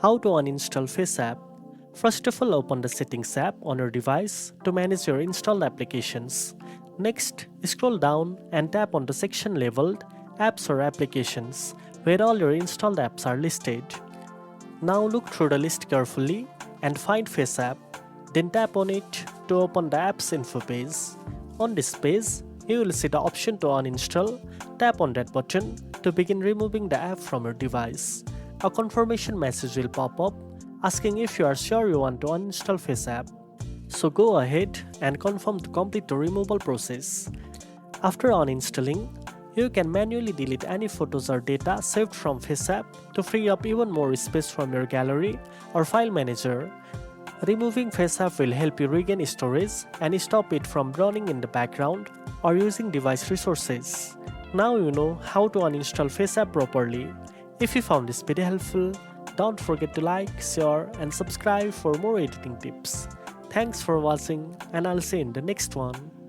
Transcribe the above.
How to uninstall FaceApp? First of all, open the Settings app on your device to manage your installed applications. Next, scroll down and tap on the section labeled Apps or Applications, where all your installed apps are listed. Now look through the list carefully and find FaceApp. Then tap on it to open the Apps info page. On this page, you will see the option to uninstall. Tap on that button to begin removing the app from your device. A confirmation message will pop up asking if you are sure you want to uninstall FaceApp. So go ahead and confirm to complete the removal process. After uninstalling, you can manually delete any photos or data saved from FaceApp to free up even more space from your gallery or file manager. Removing FaceApp will help you regain storage and stop it from running in the background or using device resources. Now you know how to uninstall FaceApp properly. If you found this video helpful, don't forget to like, share and subscribe for more editing tips. Thanks for watching and I'll see you in the next one.